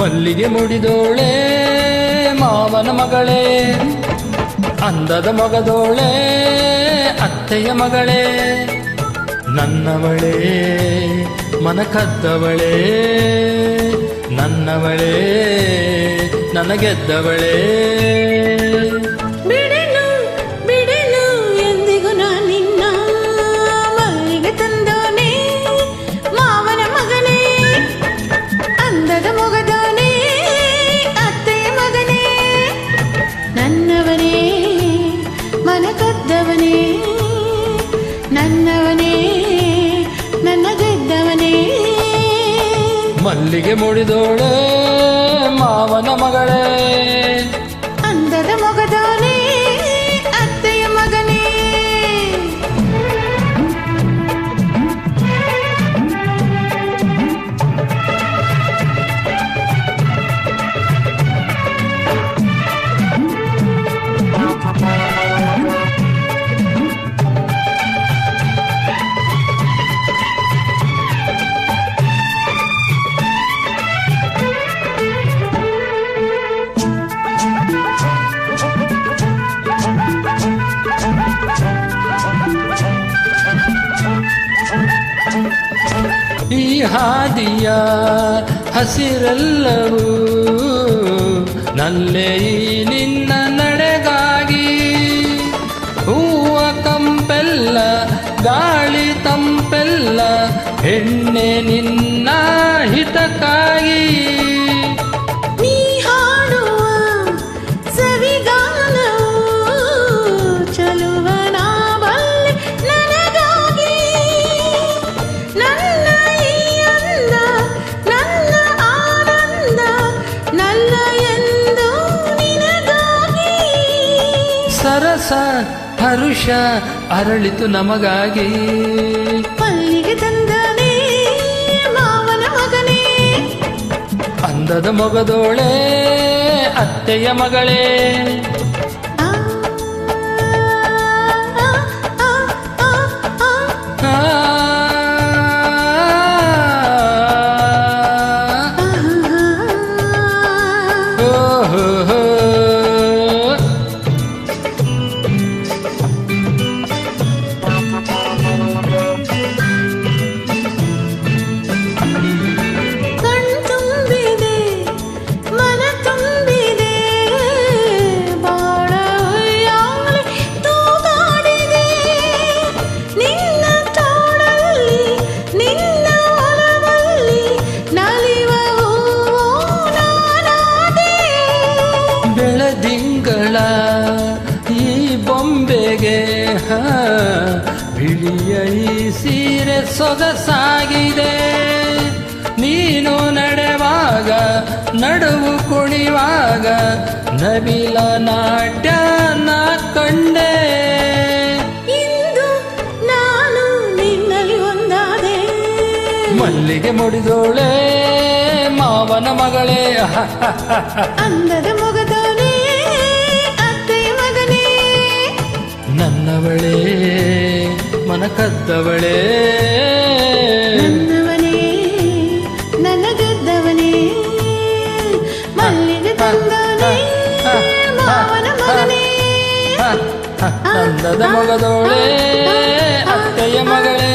ಮಲ್ಲಿಗೆ ಮುಡಿದೋಳೆ ಮಾವನ ಮಗಳೇ, ಅಂದದ ಮೊಗದೋಳೆ ಅತ್ತೆಯ ಮಗಳೇ, ನನ್ನವಳೇ ಮನ ಕದ್ದವಳೇ, ನನ್ನವಳೇ ನನಗೆದ್ದವಳೇ. ಬಿಡಲು ಬಿಡಲು ಎಂದಿಗೂ ನಾನಿನ್ನ ಮಲ್ಲಿಗೆ ತಂದೋನೆ ಮಾವನ ಮಗನೇ, ಅಂದದ ಮೊಗದೋನೆ ಅತ್ತೆಯ ಮಗನೇ, ನನ್ನವನೇ ಮನ ಕದ್ದವನೇ, ನನ್ನವನೇ ನನ್ನ ಗೆದ್ದವನೇ. ಮಲ್ಲಿಗೆ ಮುಡಿದೋಳೆ ಮಾವನ ಮಗಳೇ, ಅಂದದ ಮೊಗದೋನೆ ಅತ್ತೆಯ ಮಗನೇ. ಈ ಹಾದಿಯ ಹಸಿರೆಲ್ಲವೂ ನಲ್ಲೆ ಈ ನಿನ್ನ ನಡೆಗಾಗಿ, ಹೂವ ಕಂಪೆಲ್ಲ ಗಾಳಿ ತಂಪೆಲ್ಲ ಹೆಣ್ಣೆ ನಿನ್ನ ಹಿತಕ್ಕಾಗಿ. ನೀ ಹಾಡುವ ಸವಿಗಾನವು ಚಲುವನ ಬಲ್ಲೆ ನನಗಾಗಿ, ನನ್ನ ಈ ಅಂದ ನನ್ನ ಆನಂದ ನನ್ನ ಎಂದು ನಿನಗಾಗಿ. ಸರಸ ಹರುಷ ಅರಳಿತು ನಮಗಾಗಿ, ಮಲ್ಲಿಗೆ ತಂದನೇ ಮಾವನ ಮಗನೇ, ಅಂದದ ಮೊಗದೋಳೆ ಅತ್ತೆಯ ಮಗಳೇ. ಆ, ಆ, ಆ, ಆ, ಆ. ಆ, ಓ, ಹೋ, ಹೋ. ಕಣ್ತುಂಬಿದೆ ಮನ ತುಂಬಿದೆ ಬಾಳ ಉಯ್ಯಾಲೆ ತೂಗಾಡಿದೆ, ನಿನ್ನ ತೋಳಲ್ಲಿ ನಿನ್ನ ಒಲವಲ್ಲಿ ನಲಿವ ಹೂವು ನಾನಾದೆ. ಬೆಳದಿಂಗಳ ಈ ಬೊಂಬೆಗೆ ಬಿಳಿಯ ಈ ಸೀರೆ ಸೊಗಸಾಗಿದೆ, ನೀನು ನಡೆವಾಗ ನಡುವು ಕುಣಿವಾಗ ನವಿಲ ನಾಟ್ಯ ನಾ ಕಂಡೆ. ಇಂದು ನಾನು ನಿನ್ನಲ್ಲಿ ಒಂದಾದೆ, ಮಲ್ಲಿಗೆ ಮುಡಿದೋಳೆ ಮಾವನ ಮಗಳೇ, ಅಂದದ ಮೊಗದೋನೆ ಅತ್ತೆಯ ಮಗನೇ, ನನ್ನವಳೇ ಮನ ಕದ್ದವಳೇ, ನನ್ನವನೇ ನನ್ನ ಗೆದ್ದವನೇ, ಮಲ್ಲಿಗೆ ತಂದವನೇ ಮಾವನ ಮಗನೇ, ಅಂದದ ಮೊಗದೋಳೆ ಅತ್ತೆಯ ಮಗಳೇ.